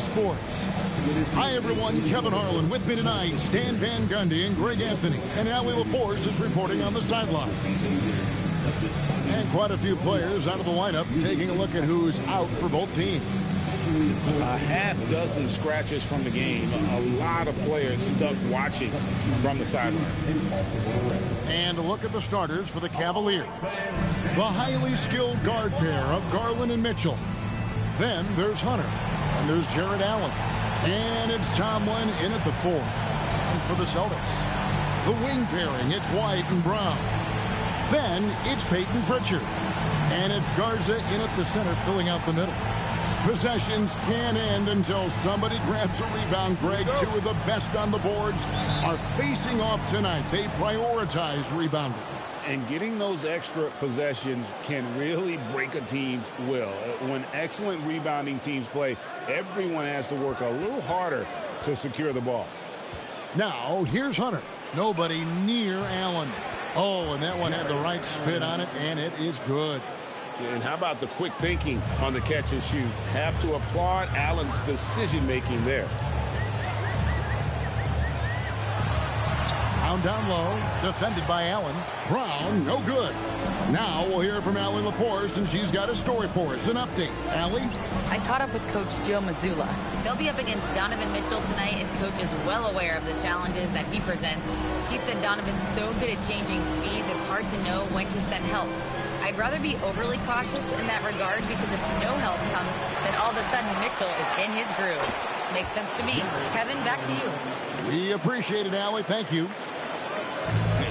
Sports. Hi, everyone. Kevin Harlan with me tonight. Stan Van Gundy and Greg Anthony. And Allie LaForce is reporting on the sideline. And quite a few players out of the lineup, taking a look at who's out for both teams. A half dozen scratches from the game. A lot of players stuck watching from the sidelines. And a look at the starters for the Cavaliers. The highly skilled guard pair of Garland and Mitchell. Then there's Hunter. And there's Jared Allen. And it's Tomlin in at the 4. And for the Celtics, the wing pairing, it's White and Brown. Then it's Peyton Pritchard. And it's Garza in at the center, filling out the middle. Possessions can end until somebody grabs a rebound. Greg, two of the best on the boards are facing off tonight. They prioritize rebounding. And getting those extra possessions can really break a team's will. When excellent rebounding teams play, everyone has to work a little harder to secure the ball. Now, here's Hunter. Nobody near Allen. Oh, and that one had the right spin on it, and it is good. And how about the quick thinking on the catch and shoot? Have to applaud Allen's decision-making there. Down low, defended by Allen. Brown, no good. Now we'll hear from Allie LaForce, and she's got a story for us. An update. Allie? I caught up with Coach Joe Mazzulla. They'll be up against Donovan Mitchell tonight, and Coach is well aware of the challenges that he presents. He said Donovan's so good at changing speeds, it's hard to know when to send help. I'd rather be overly cautious in that regard, because if no help comes, then all of a sudden Mitchell is in his groove. Makes sense to me. Kevin, back to you. We appreciate it, Allie. Thank you.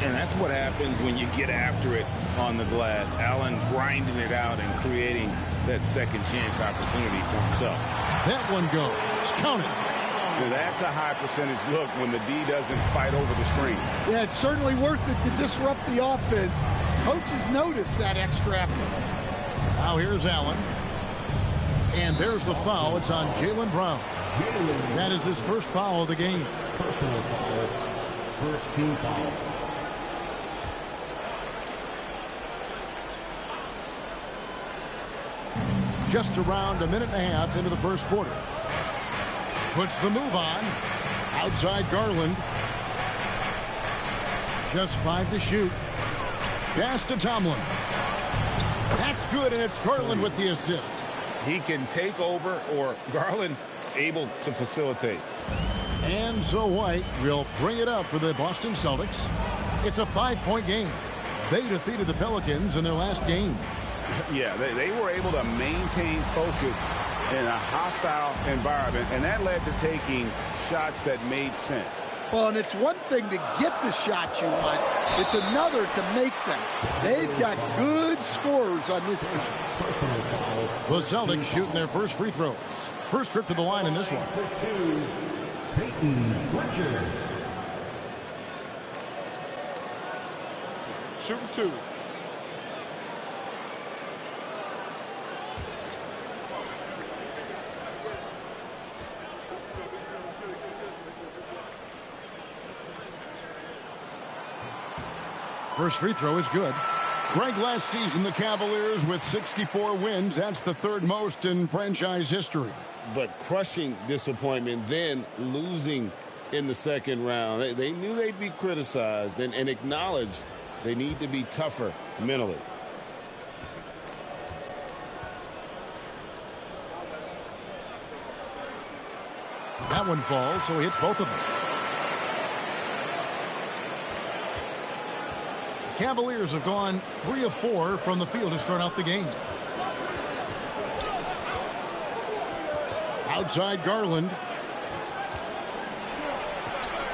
And that's what happens when you get after it on the glass. Allen grinding it out and creating that second chance opportunity for himself. That one goes. Count it. Now that's a high percentage look when the D doesn't fight over the screen. Yeah, it's certainly worth it to disrupt the offense. Coaches notice that extra effort. Now here's Allen. And there's the foul. It's on Jaylen Brown. That is his first foul of the game. Personal foul. First team foul. Just around a minute and a half into the first quarter. Puts the move on. Outside Garland. Just 5 to shoot. Pass to Tomlin. That's good, and it's Garland with the assist. He can take over, or Garland able to facilitate. And so White will bring it up for the Boston Celtics. It's a 5-point game. They defeated the Pelicans in their last game. Yeah, they were able to maintain focus in a hostile environment, and that led to taking shots that made sense. Well, and it's one thing to get the shots you want. It's another to make them. They've got good scorers on this team. The Celtics shooting their first free throws. First trip to the line in this one. Peyton Pritchard. Shooting 2. First free throw is good. Greg, last season, the Cavaliers with 64 wins. That's the third most in franchise history. But crushing disappointment, then losing in the second round. They knew they'd be criticized and acknowledged they need to be tougher mentally. That one falls, so he hits both of them. Cavaliers have gone 3 of 4 from the field to start out the game. Outside Garland.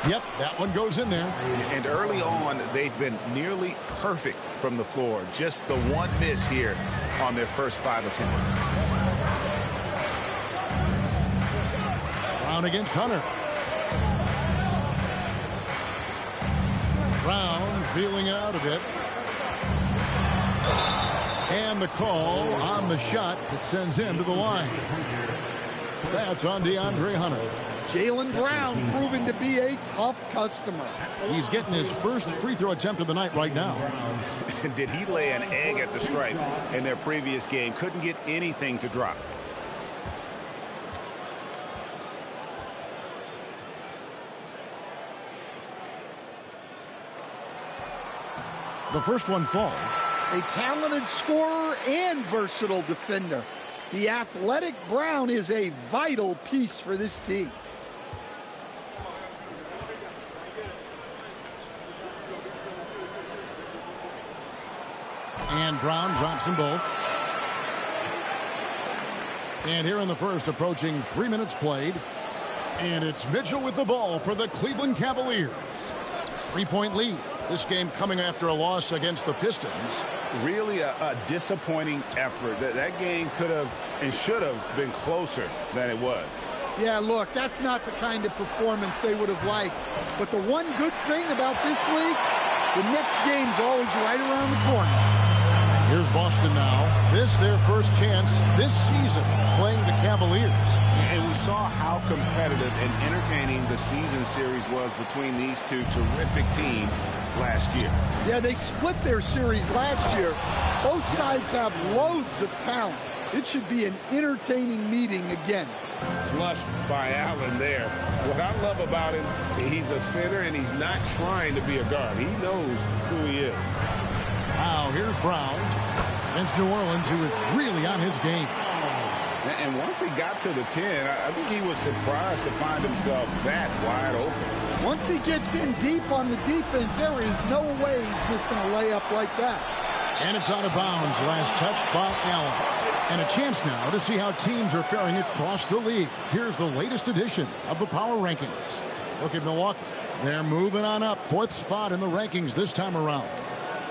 Yep, that one goes in there. And early on, they've been nearly perfect from the floor. Just the one miss here on their first 5 attempts. Brown against Hunter. Brown feeling it out a bit. And the call on the shot that sends him to the line. That's on DeAndre Hunter. Jaylen Brown proving to be a tough customer. He's getting his first free throw attempt of the night right now. Did he lay an egg at the stripe in their previous game? Couldn't get anything to drop. The first one falls. A talented scorer and versatile defender. The athletic Brown is a vital piece for this team. And Brown drops them both. And here in the first, approaching 3 minutes played. And it's Mitchell with the ball for the Cleveland Cavaliers. 3-point lead. This game coming after a loss against the Pistons. Really a disappointing effort. That game could have and should have been closer than it was. Yeah, look, that's not the kind of performance they would have liked. But the one good thing about this league, the next game's always right around the corner. Here's Boston now. This their first chance this season playing the Cavaliers. And we saw how competitive and entertaining the season series was between these two terrific teams last year. Yeah, they split their series last year. Both sides have loads of talent. It should be an entertaining meeting again. Flushed by Allen there. What I love about him, he's a center and he's not trying to be a guard. He knows who he is. Now here's Brown against New Orleans, who is really on his game. And once he got to the 10, I think he was surprised to find himself that wide open. Once he gets in deep on the defense, there is no way he's missing a layup like that. And it's out of bounds. Last touch by Allen. And a chance now to see how teams are faring across the league. Here's the latest edition of the Power Rankings. Look at Milwaukee. They're moving on up. 4th spot in the rankings this time around.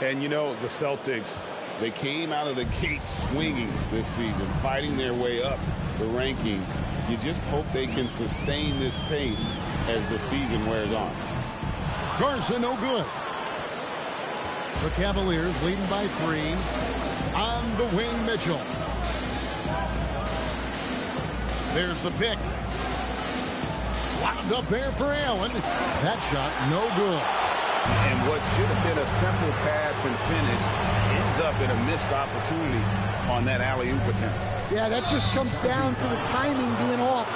And you know, the Celtics, they came out of the gate swinging this season, fighting their way up the rankings. You just hope they can sustain this pace as the season wears on. Carson, no good. The Cavaliers leading by 3. On the wing, Mitchell. There's the pick. Wound up there for Allen. That shot, no good. And what should have been a simple pass and finish ends up in a missed opportunity on that alley-oop attempt. Yeah, that just comes down to the timing being off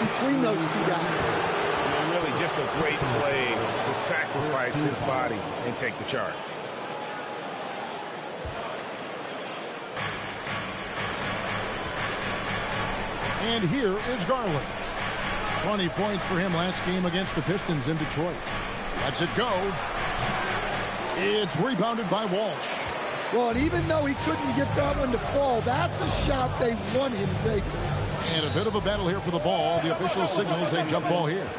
between those two guys. And really just a great play to sacrifice his body and take the charge. And here is Garland. 20 points for him last game against the Pistons in Detroit. Lets it go. It's rebounded by Walsh. Well, and even though he couldn't get that one to fall, that's a shot they want him taking. And a bit of a battle here for the ball. The official signals a jump ball here.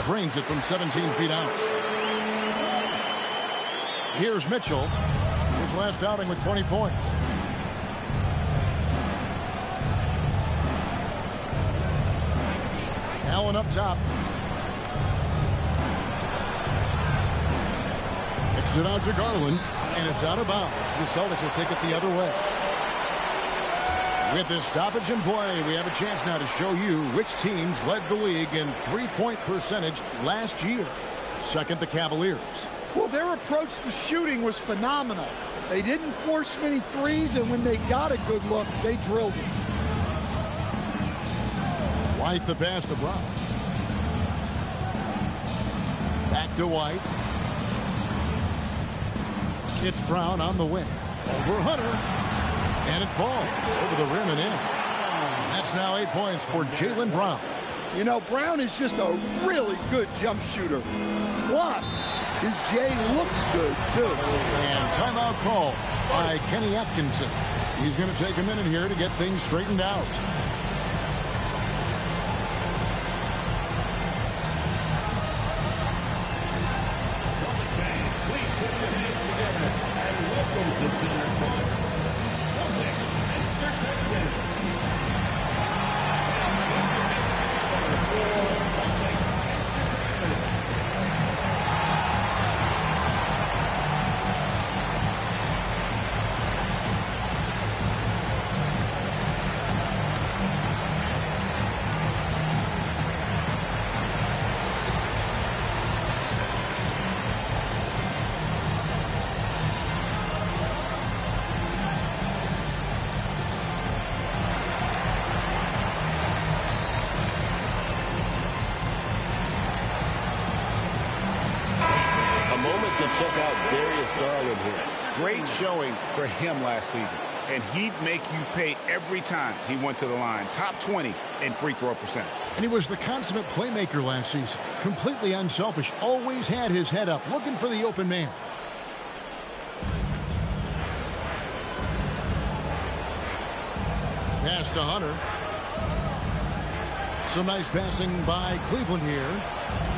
Drains it from 17 feet out. Here's Mitchell. His last outing with 20 points. Allen up top. Kicks it out to Garland, and it's out of bounds. The Celtics will take it the other way. With this stoppage in play, we have a chance now to show you which teams led the league in three-point percentage last year. Second, the Cavaliers. Well, their approach to shooting was phenomenal. They didn't force many threes, and when they got a good look, they drilled it. White the pass to Brown. Back to White. It's Brown on the wing. Over Hunter. And it falls over the rim and in. That's now 8 points for Jaylen Brown. You know, Brown is just a really good jump shooter. Plus, his J looks good, too. And timeout call by Kenny Atkinson. He's going to take a minute here to get things straightened out. to check out Darius Garland here. Great showing for him last season. And he'd make you pay every time he went to the line. Top 20 in free throw percentage. And he was the consummate playmaker last season. Completely unselfish. Always had his head up, looking for the open man. Pass to Hunter. Some nice passing by Cleveland here.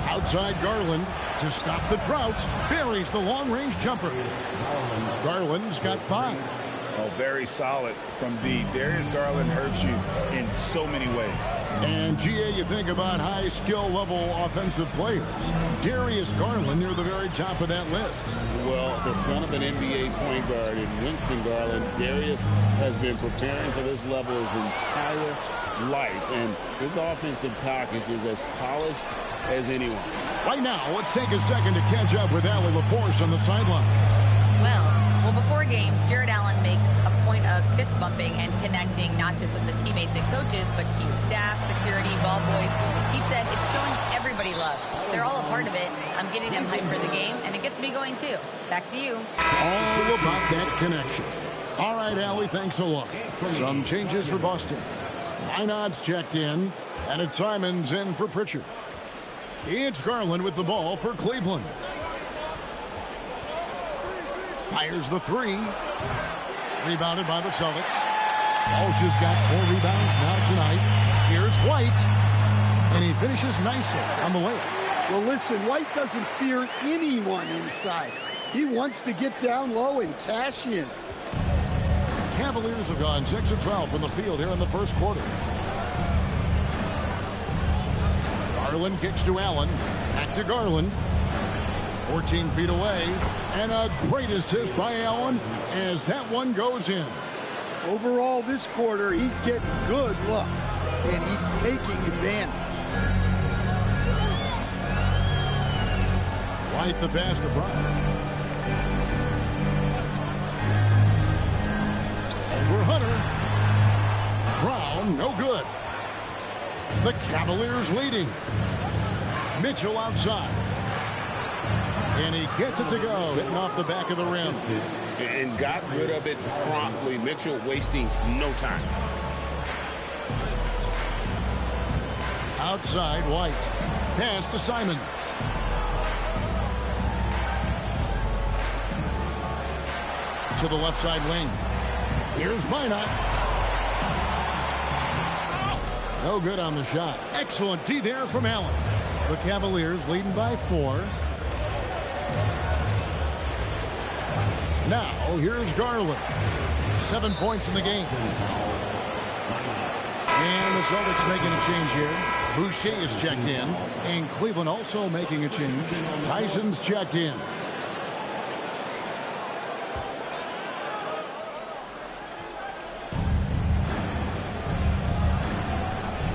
Outside Garland to stop the drought. Buries the long-range jumper. Garland's got 5. Oh, very solid from D. Darius Garland hurts you in so many ways. And, GA, you think about high skill level offensive players. Darius Garland near the very top of that list. Well, the son of an NBA point guard in Winston Garland, Darius has been preparing for this level his entire life. And his offensive package is as polished as anyone. Right now, let's take a second to catch up with Allie LaForce on the sidelines. Well, before games, Jared Allen makes a point of fist bumping and connecting not just with the teammates and coaches, but team staff, security, ball boys. He said it's showing everybody love. They're all a part of it. I'm getting them hyped for the game, and it gets me going too. Back to you. All about that connection. All right, Allie, thanks a lot. Some changes for Boston. Minot's checked in, and it's Simons in for Pritchard. It's Garland with the ball for Cleveland. Fires the 3. Rebounded by the Celtics. Walsh has got 4 rebounds now tonight. Here's White. And he finishes nicely on the layup. Well, listen, White doesn't fear anyone inside. He wants to get down low and cash in. Cavaliers have gone 6 of 12 from the field here in the first quarter. Garland kicks to Allen. Back to Garland. 14 feet away. And a great assist by Allen as that one goes in. Overall, this quarter, he's getting good looks, and he's taking advantage. White the pass to Brown. Over Hunter. Brown, no good. The Cavaliers leading. Mitchell outside. And he gets it to go, hitting off the back of the rim. And got rid of it promptly. Mitchell wasting no time. Outside, White. Pass to Simons. To the left side wing. Here's Minot. No good on the shot. Excellent D there from Allen. The Cavaliers leading by 4. Now, here's Garland. 7 points in the game. And the Celtics making a change here. Boucher is checked in. And Cleveland also making a change. Tyson's checked in.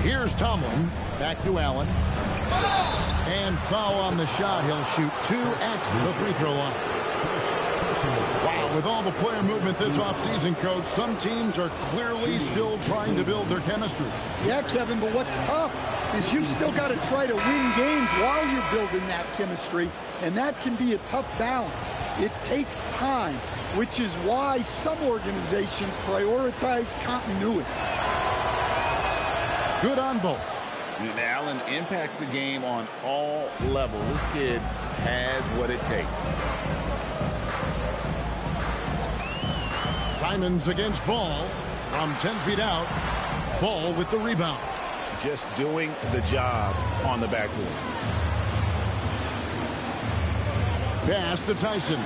Here's Tomlin. Back to Allen. And foul on the shot. He'll shoot 2 at the free throw line. Wow, with all the player movement this offseason, Coach, some teams are clearly still trying to build their chemistry. Yeah, Kevin, but what's tough is you've still got to try to win games while you're building that chemistry, and that can be a tough balance. It takes time, which is why some organizations prioritize continuity. Good on both. And Allen impacts the game on all levels. This kid has what it takes. Simons against Ball from 10 feet out. Ball with the rebound. Just doing the job on the backboard. Pass to Tyson.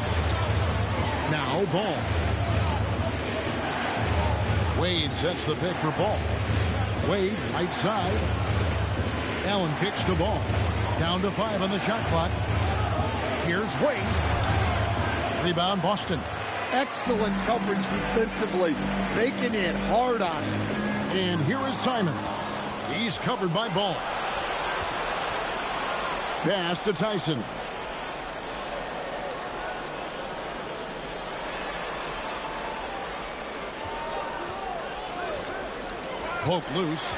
Now Ball. Wade sets the pick for Ball. Wade, right side. Allen kicks to Ball. Down to 5 on the shot clock. Here's Wade. Rebound Boston. Excellent coverage defensively, making it hard on him. And here is Simon. He's covered by Ball. Pass to Tyson. Poke loose.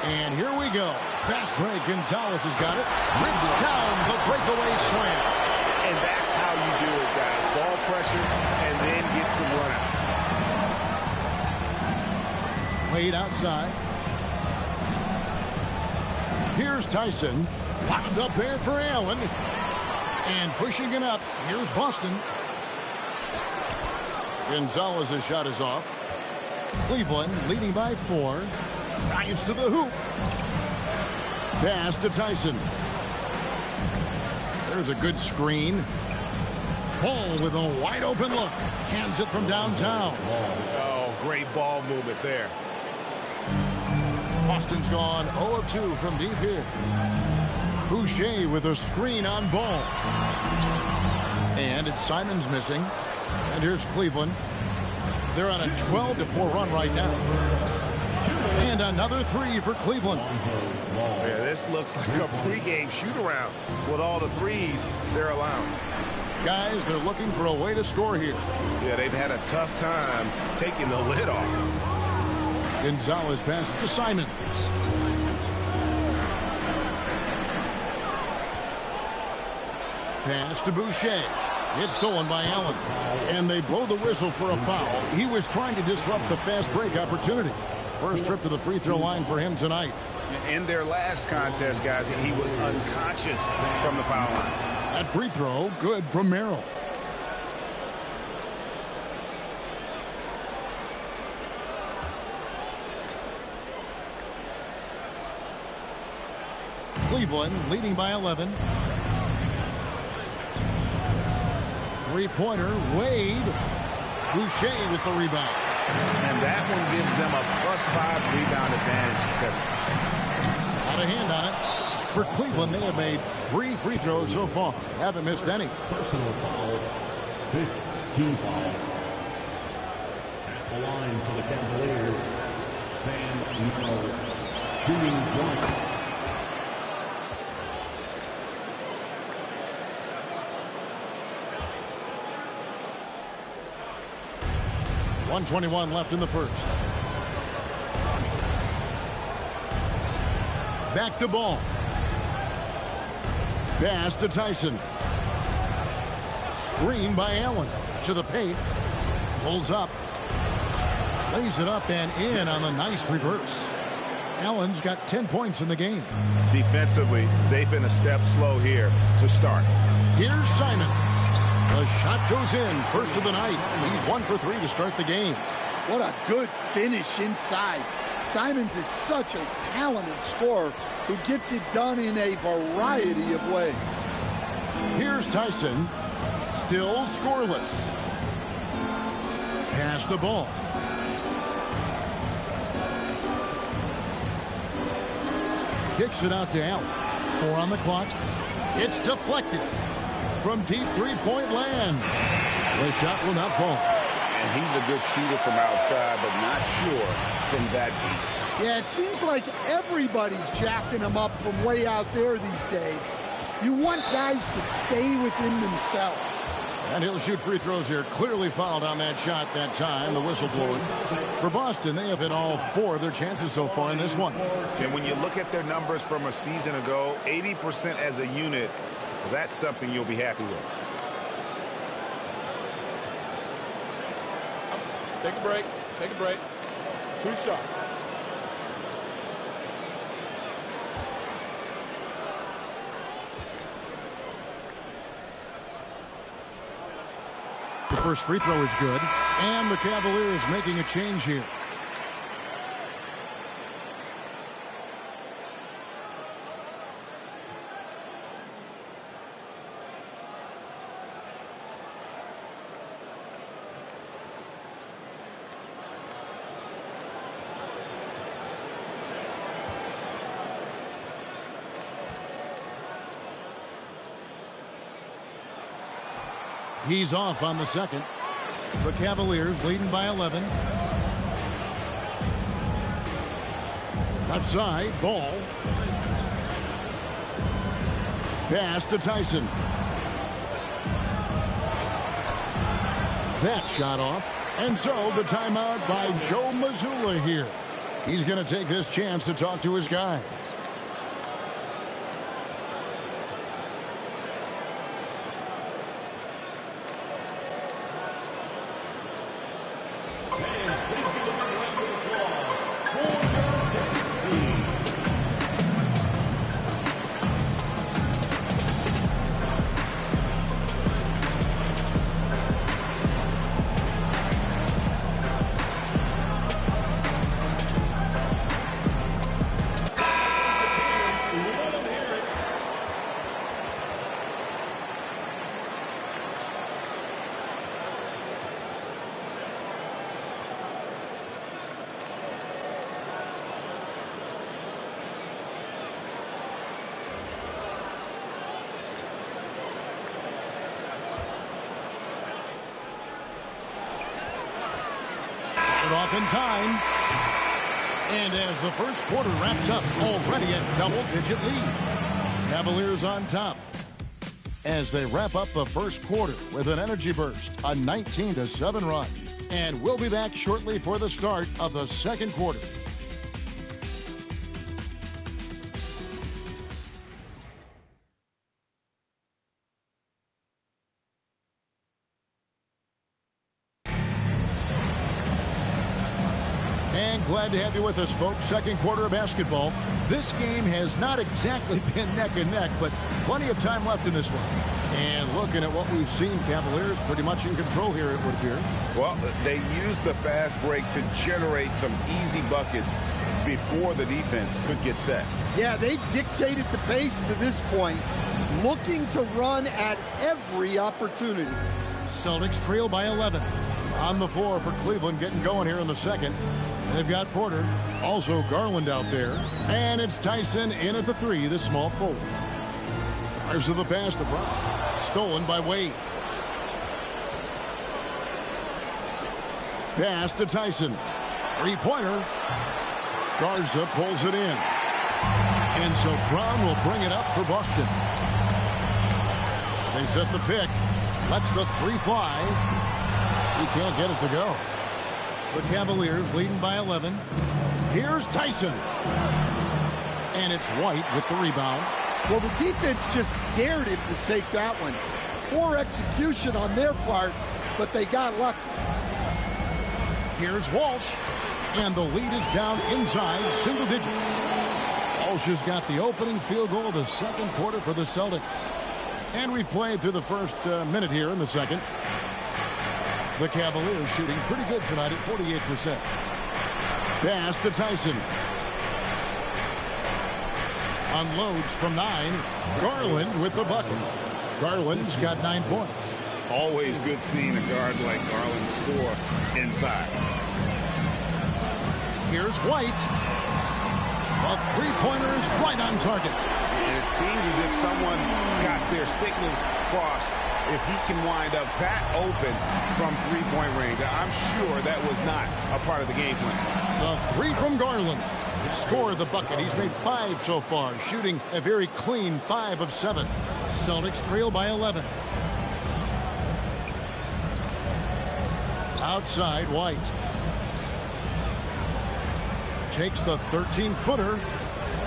And here we go. Fast break. Gonzalez has got it. Rips down the breakaway slam. And that's how you do it, guys. Ball pressure and then get some runouts. Laid outside. Here's Tyson. Wound up there for Allen. And pushing it up. Here's Boston. Gonzalez's shot is off. Cleveland leading by 4. Drives to the hoop. Pass to Tyson. There's a good screen. Ball with a wide open look. Cans it from downtown. Oh, great ball movement there. Boston's gone 0 of 2 from deep here. Boucher with a screen on Ball. And it's Simons missing. And here's Cleveland. They're on a 12-4 run right now. And another 3 for Cleveland. Yeah, this looks like a pregame shoot-around with all the threes they're allowing. Guys, they're looking for a way to score here. Yeah, they've had a tough time taking the lid off. Gonzalez passes to Simons. Pass to Boucher. It's stolen by Allen. And they blow the whistle for a foul. He was trying to disrupt the fast break opportunity. First trip to the free throw line for him tonight. In their last contest, guys, he was unconscious from the foul line. That free throw, good from Merrill. Cleveland leading by 11. Three-pointer, Wade. Boucher with the rebound. And that one gives them a +5 rebound advantage. Out of hand on it. For Cleveland, they have made 3 free throws so far. Haven't missed any. Personal foul. 15 foul. At the line for the Cavaliers, Sam Merrill. Shooting 1. 1:21 left in the first. Back to Ball. Pass to Tyson. Screen by Allen. To the paint. Pulls up. Lays it up and in on the nice reverse. Allen's got 10 points in the game. Defensively, they've been a step slow here to start. Here's Simons. The shot goes in. First of the night. He's 1 for 3 to start the game. What a good finish inside. Simons is such a talented scorer who gets it done in a variety of ways. Here's Tyson. Still scoreless. Pass the ball. Kicks it out to Allen. 4 on the clock. It's deflected. From deep three-point land. The shot will not fall. And he's a good shooter from outside, but not sure from that deep. Yeah, it seems like everybody's jacking them up from way out there these days. You want guys to stay within themselves. And he'll shoot free throws here. Clearly fouled on that shot that time. The whistle blowing. For Boston, they have hit all 4 of their chances so far in this one. And when you look at their numbers from a season ago, 80% as a unit, that's something you'll be happy with. Take a break. Take a break. 2 shots. The first free throw is good. And the Cavaliers making a change here. He's off on the second. The Cavaliers leading by 11. Left side, Ball. Pass to Tyson. That shot off. And so the timeout by Joe Mazzulla here. He's going to take this chance to talk to his guys. off in time. And as the first quarter wraps up, already a double-digit lead. Cavaliers on top as they wrap up the first quarter with an energy burst, a 19-7 run. And we'll be back shortly for the start of the second quarter. And glad to have you with us, folks. Second quarter of basketball. This game has not exactly been neck and neck, but plenty of time left in this one. And looking at what we've seen, Cavaliers pretty much in control here, it would appear. Well, they used the fast break to generate some easy buckets before the defense could get set. Yeah, they dictated the pace to this point, looking to run at every opportunity. Celtics trail by 11. On the floor for Cleveland, getting going here in the second. They've got Porter, also Garland out there. And it's Tyson in at the three, the small forward. Fires to the pass to Brown. Stolen by Wade. Pass to Tyson. Three-pointer. Garza pulls it in. And so Brown will bring it up for Boston. They set the pick. Lets the three fly. He can't get it to go. The Cavaliers leading by 11. Here's Tyson. And it's White with the rebound. Well, the defense just dared him to take that one. Poor execution on their part, but they got lucky. Here's Walsh. And the lead is down inside single digits. Walsh has got the opening field goal of the second quarter for the Celtics. And we've played through the first minute here in the second. The Cavaliers shooting pretty good tonight at 48%. Pass to Tyson. Unloads from 9. Garland with the bucket. Garland's got 9 points. Always good seeing a guard like Garland score inside. Here's White. The three-pointer is right on target. And it seems as if someone got their signals crossed. If he can wind up that open from three-point range, I'm sure that was not a part of the game plan. The three from Garland. Score the bucket. He's made 5 so far, shooting a very clean 5 of 7. Celtics trail by 11. Outside, White. Takes the 13-footer,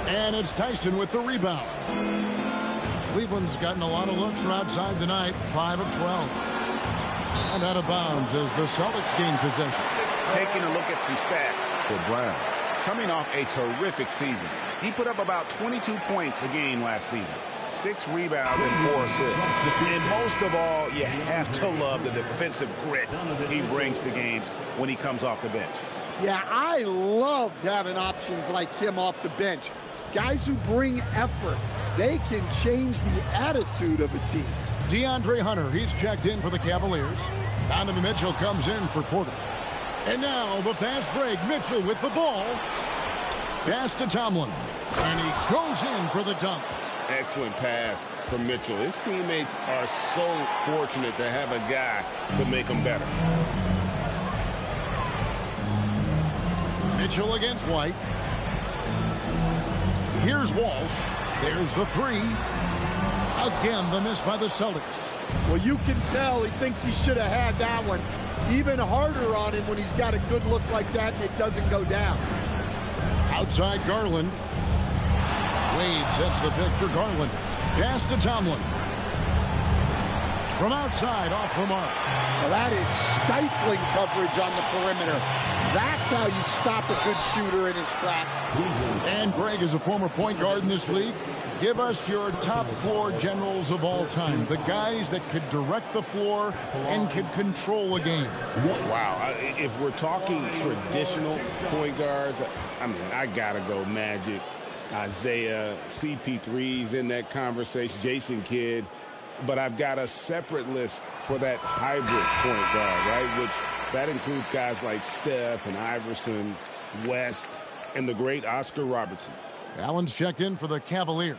and it's Tyson with the rebound. Cleveland's gotten a lot of looks from outside tonight, 5 of 12. And out of bounds as the Celtics gain possession. Taking a look at some stats for Brown. Coming off a terrific season. He put up about 22 points a game last season. 6 rebounds and 4 assists. And most of all, you have to love the defensive grit he brings to games when he comes off the bench. Yeah, I loved having options like him off the bench. Guys who bring effort. They can change the attitude of a team. DeAndre Hunter, he's checked in for the Cavaliers. Donovan Mitchell comes in for Porter. And now the fast break. Mitchell with the ball. Pass to Tomlin. And he goes in for the dunk. Excellent pass from Mitchell. His teammates are so fortunate to have a guy to make them better. Mitchell against White. Here's Walsh. There's the three. Again, the miss by the Celtics. Well, you can tell he thinks he should have had that one. Even harder on him when he's got a good look like that and it doesn't go down. Outside Garland. Wade sets the pick for Garland. Pass to Tomlin. From outside, off the mark. Well, that is stifling coverage on the perimeter. That's how you stop a good shooter in his tracks. And Greg is a former point guard in this league. Give us your top 4 generals of all time. The guys that could direct the floor and could control a game. Wow. If we're talking traditional point guards, I mean, I got to go Magic, Isaiah, CP3's in that conversation, Jason Kidd. But I've got a separate list for that hybrid point guard, right? Which that includes guys like Steph and Iverson, West, and the great Oscar Robertson. Allen's checked in for the Cavaliers.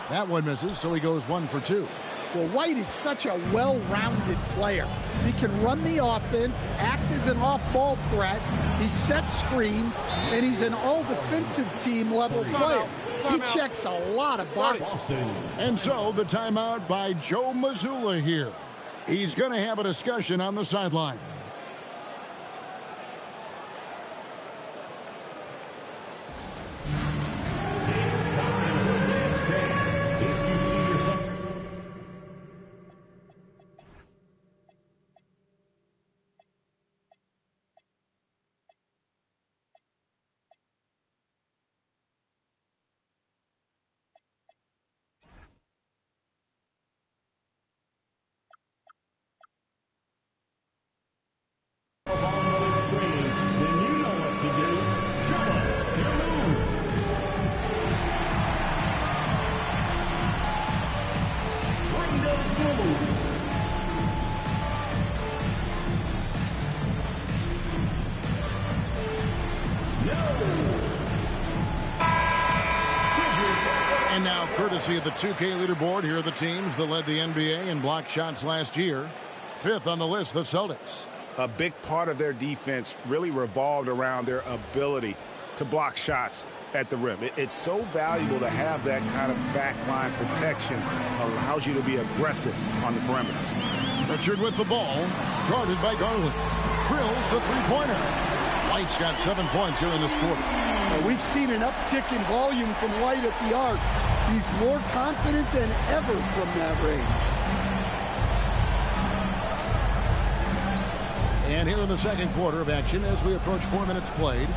That one misses, so he goes 1 for 2. Well, White is such a well-rounded player. He can run the offense, act as an off-ball threat, he sets screens, and he's an all-defensive team level player. He checks a lot of boxes. And so the timeout by Joe Mazzulla here. He's going to have a discussion on the sideline. And now, courtesy of the 2K leaderboard, here are the teams that led the NBA in block shots last year. 5th on the list, the Celtics. A big part of their defense really revolved around their ability to block shots at the rim. It's so valuable to have that kind of backline protection. Allows you to be aggressive on the perimeter. Richard with the ball, guarded by Garland. Drills the three-pointer. White's got 7 points here in this quarter. We've seen an uptick in volume from White at the arc. He's more confident than ever from that range. And here in the second quarter of action as we approach 4 minutes played.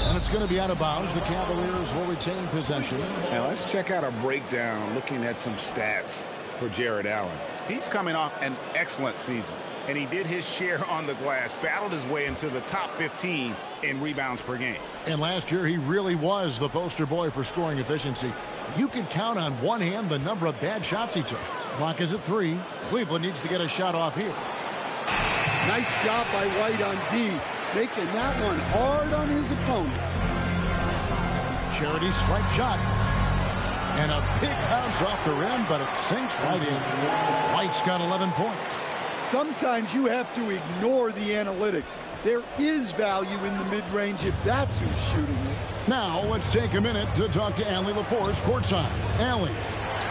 And it's going to be out of bounds. The Cavaliers will retain possession. Now let's check out a breakdown looking at some stats for Jared Allen. He's coming off an excellent season, and he did his share on the glass, battled his way into the top 15 in rebounds per game. And last year, he really was the poster boy for scoring efficiency. You could count on one hand the number of bad shots he took. Clock is at 3. Cleveland needs to get a shot off here. Nice job by White on D, making that one hard on his opponent. Charity stripe shot. And a big bounce off the rim, but it sinks right in. White's got 11 points. Sometimes you have to ignore the analytics. There is value in the mid-range if that's who's shooting it. Now, let's take a minute to talk to Allie LaForce courtside. Allie.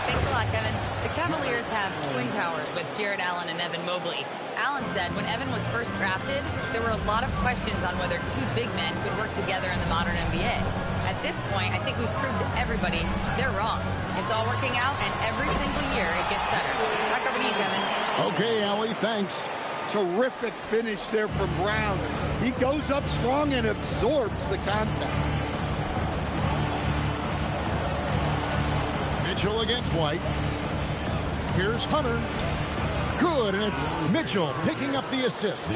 Thanks a lot, Kevin. The Cavaliers have twin towers with Jared Allen and Evan Mobley. Allen said when Evan was first drafted, there were a lot of questions on whether two big men could work together in the modern NBA. At this point, I think we've proved to everybody they're wrong. It's all working out, and every single year it gets better. Back over to you, Kevin. Okay, Allie, thanks. Terrific finish there from Brown. He goes up strong and absorbs the contact. Mitchell against White. Here's Hunter. Good, and it's Mitchell picking up the assist.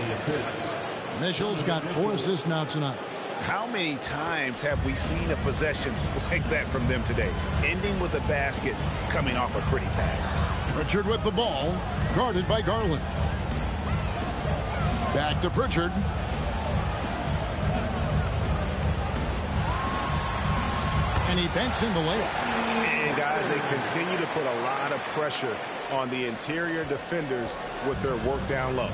Mitchell's got 4 assists now tonight. How many times have we seen a possession like that from them today? Ending with a basket, coming off a pretty pass. Pritchard with the ball, guarded by Garland. Back to Pritchard. And he banks in the layup. And guys, they continue to put a lot of pressure on the interior defenders with their work down low.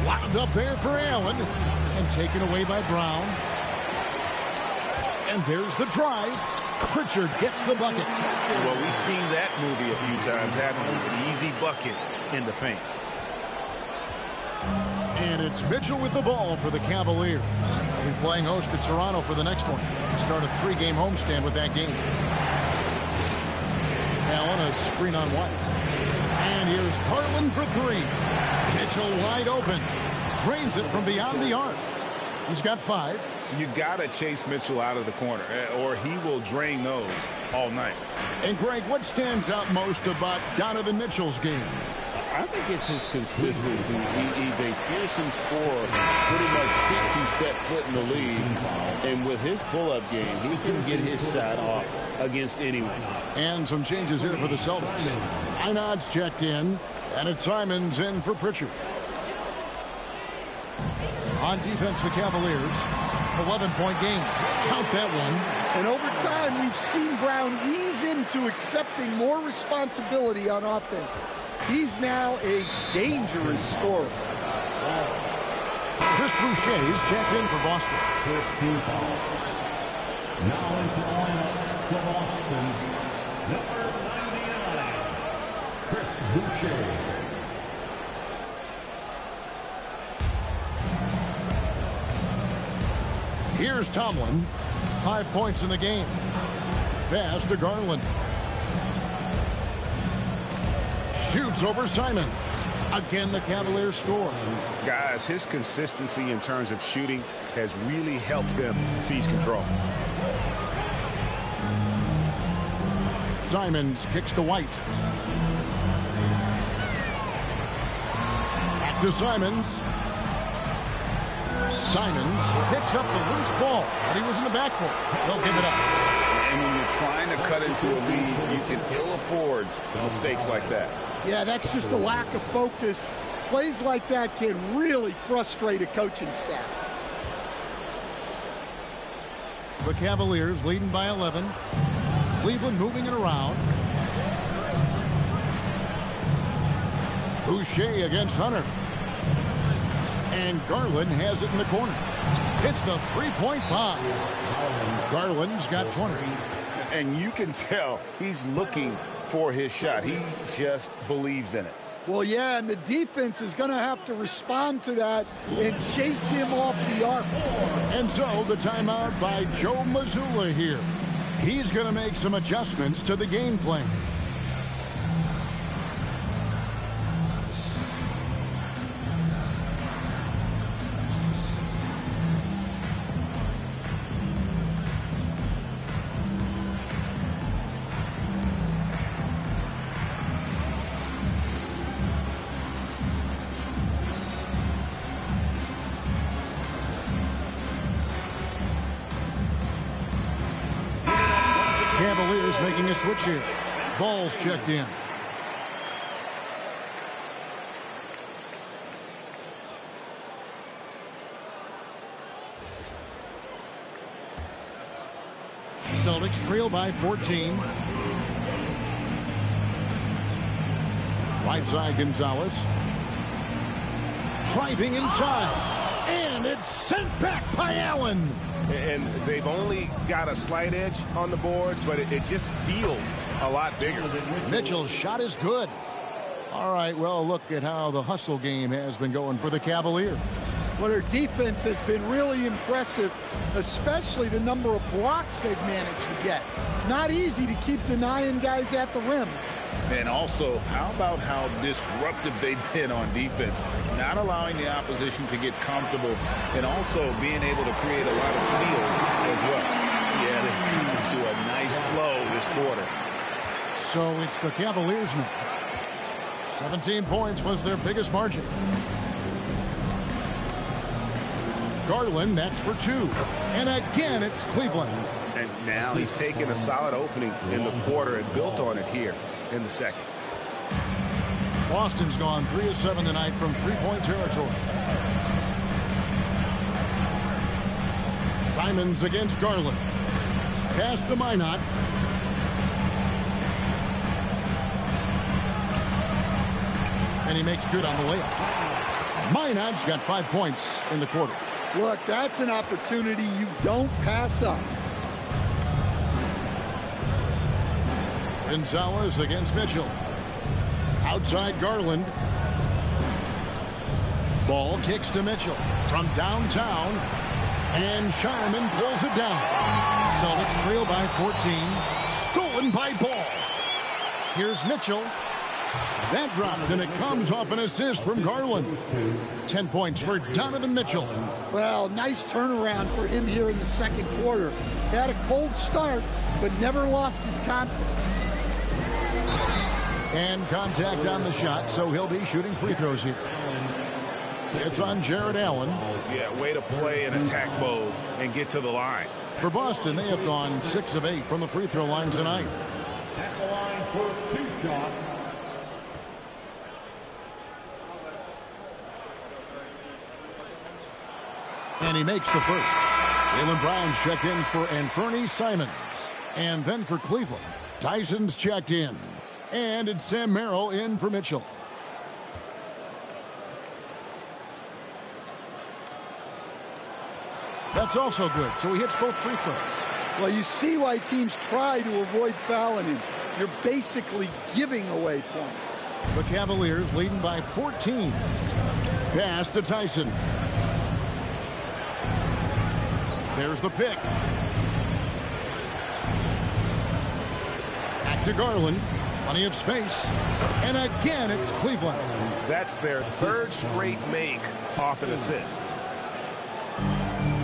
Wound up there for Allen and taken away by Brown. And there's the drive. Pritchard gets the bucket. Well, we've seen that movie a few times, haven't we? An easy bucket in the paint. And it's Mitchell with the ball for the Cavaliers. They'll be playing host to Toronto for the next one. To start a 3-game homestand with that game. Allen, a screen on White. And here's Garland for 3. Mitchell wide open. Drains it from beyond the arc. He's got 5. You got to chase Mitchell out of the corner, or he will drain those all night. And, Greg, what stands out most about Donovan Mitchell's game? I think it's his consistency. He's a fearsome scorer pretty much since he set foot in the league. And with his pull-up game, he can get his shot off against anyone. And some changes here for the Celtics. Einod's checked in, and it's Simons in for Pritchard. On defense, the Cavaliers. 11-point game. Count that one. And over time, we've seen Brown ease into accepting more responsibility on offense. He's now a dangerous scorer. Chris Boucher's checked in for Boston. First team foul. Now into the lineup for Boston, number 99, Chris Boucher. Here's Tomlin. 5 points in the game. Pass to Garland. Shoots over Simon. Again, the Cavaliers score. Guys, his consistency in terms of shooting has really helped them seize control. Simons kicks to White. Back to Simons. Simons picks up the loose ball, but he was in the backcourt. They'll give it up. And when you're trying to cut into a lead, you can ill afford mistakes like that. Yeah, that's just a lack of focus. Plays like that can really frustrate a coaching staff. The Cavaliers leading by 11. Cleveland moving it around. Boucher against Hunter. And Garland has it in the corner. Hits the three-point bomb. Garland's got 20. And you can tell he's looking for his shot. He just believes in it. Well, yeah, and the defense is going to have to respond to that and chase him off the arc. And so the timeout by Joe Mazzulla here. He's going to make some adjustments to the game plan. Cavaliers making a switch here. Ball's checked in. Celtics trail by 14. Right side Gonzalez. Driving inside. And it's sent back by Allen. And they've only got a slight edge on the boards, but it just feels a lot bigger. Mitchell's shot is good. All right, well, look at how the hustle game has been going for the Cavaliers. Well, their defense has been really impressive, especially the number of blocks they've managed to get. It's not easy to keep denying guys at the rim. And also, how about how disruptive they've been on defense? Not allowing the opposition to get comfortable and also being able to create a lot of steals as well. Yeah, they've come into a nice flow this quarter. So it's the Cavaliers now. 17 points was their biggest margin. Garland, that's for 2. And again, it's Cleveland. And now he's taken a solid opening in the quarter and built on it here in the second. Boston's gone 3 of 7 tonight from three-point territory. Simons against Garland. Pass to Minot. And he makes good on the layup. Minot's got 5 points in the quarter. Look, that's an opportunity you don't pass up. Gonzalez against Mitchell. Outside Garland. Ball kicks to Mitchell from downtown. And Shireman pulls it down. Celtics trail by 14. Stolen by Ball. Here's Mitchell. That drops, and it comes off an assist from Garland. 10 points for Donovan Mitchell. Well, nice turnaround for him here in the second quarter. Had a cold start, but never lost his confidence. And contact on the shot, so he'll be shooting free throws here. It's on Jared Allen. Yeah, way to play in attack mode and get to the line. For Boston, they have gone 6 of 8 from the free throw line tonight. At the line for 2 shots. And he makes the first. Jaylen Brown's checked in for Anthony Simons. And then for Cleveland, Tyson's checked in. And it's Sam Merrill in for Mitchell. That's also good, so he hits both free throws. Well, you see why teams try to avoid fouling him. You're basically giving away points. The Cavaliers leading by 14. Pass to Tyson. There's the pick. Back to Garland. Plenty of space. And again, it's Cleveland. That's their third straight make off an assist.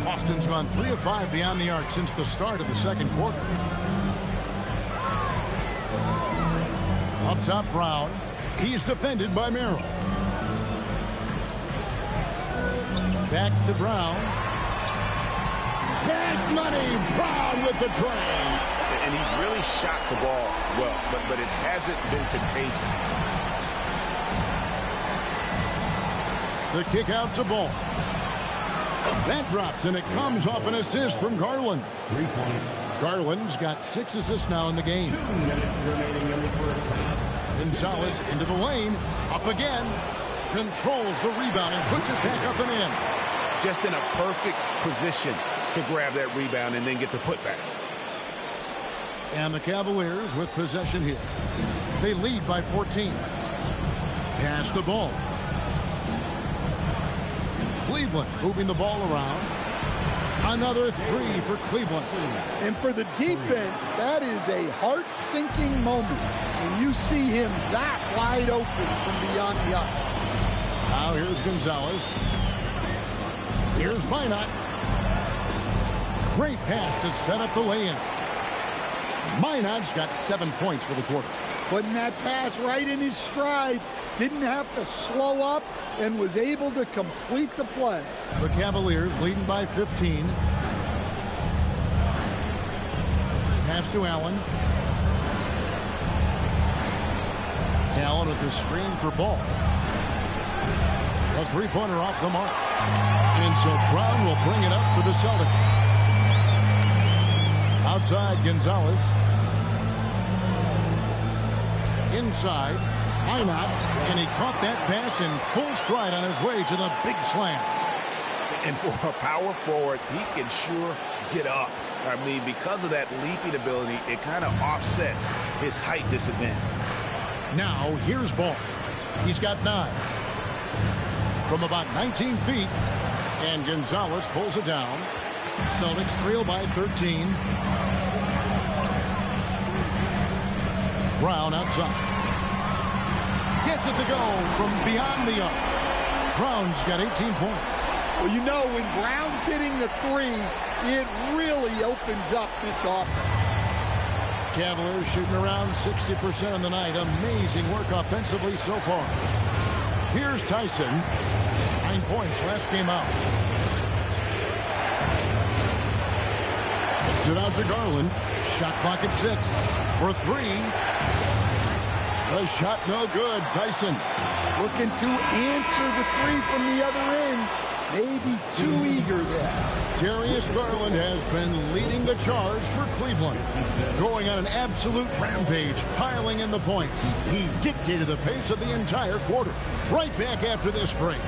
Boston's gone 3 of 5 beyond the arc since the start of the second quarter. Up top, Brown. He's defended by Merrill. Back to Brown. Cash money. Brown with the train. And he's really shot the ball well, but it hasn't been contagious. The kick out to Ball. That drops, and it comes off an assist from Garland. 3 points. Garland's got 6 assists now in the game. 2 minutes remaining in the first half. Gonzalez into the lane. Up again. Controls the rebound and puts it back up and in. Just in a perfect position to grab that rebound and then get the putback. And the Cavaliers with possession here. They lead by 14. Pass the ball. Cleveland moving the ball around. Another 3 for Cleveland. And for the defense, that is a heart-sinking moment when you see him that wide open from beyond the arc. Now here's Gonzalez. Here's Minot. Great pass to set up the lay-in. Minot's got 7 points for the quarter. Putting that pass right in his stride. Didn't have to slow up and was able to complete the play. The Cavaliers leading by 15. Pass to Allen. Allen with the screen for Ball. A three-pointer off the mark. And so Brown will bring it up for the Celtics. Outside Gonzalez. Inside. Minot, and he caught that pass in full stride on his way to the big slam. And for a power forward, he can sure get up. I mean, because of that leaping ability, it kind of offsets his height disadvantage. Now, here's Ball. He's got 9. From about 19 feet, and Gonzalez pulls it down. Celtics trail by 13. Brown outside. Gets it to go from beyond the arc. Brown's got 18 points. Well, you know, when Brown's hitting the 3, it really opens up this offense. Cavaliers shooting around 60% on the night. Amazing work offensively so far. Here's Tyson. 9 points last game out. Puts it out to Garland. Shot clock at 6 for 3. The shot no good. Tyson looking to answer the 3 from the other end. Maybe too eager there. Darius Garland has been leading the charge for Cleveland. Going on an absolute rampage, piling in the points. He dictated the pace of the entire quarter. Right back after this break.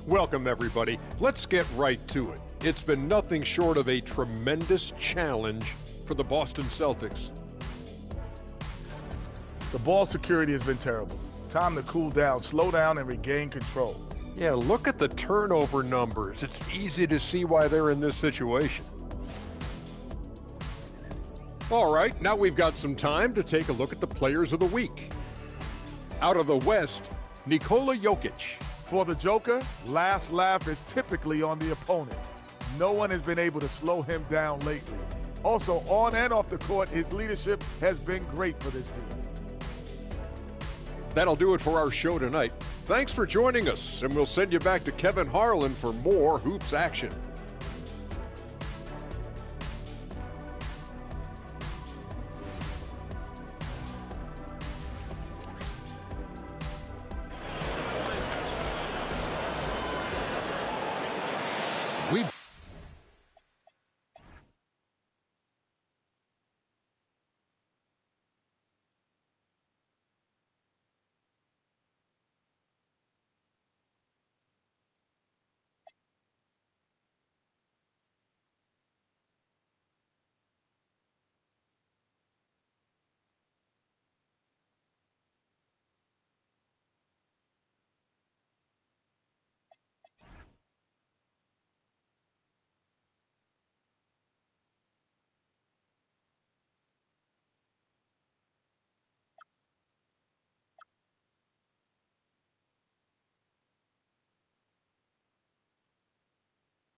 Welcome, everybody. Let's get right to it. It's been nothing short of a tremendous challenge for the Boston Celtics. The ball security has been terrible. Time to cool down, slow down, and regain control. Yeah, look at the turnover numbers. It's easy to see why they're in this situation. All right, now we've got some time to take a look at the players of the week. Out of the West, Nikola Jokic. For the Joker, last laugh is typically on the opponent. No one has been able to slow him down lately. Also, on and off the court, his leadership has been great for this team. That'll do it for our show tonight. Thanks for joining us, and we'll send you back to Kevin Harlan for more hoops action.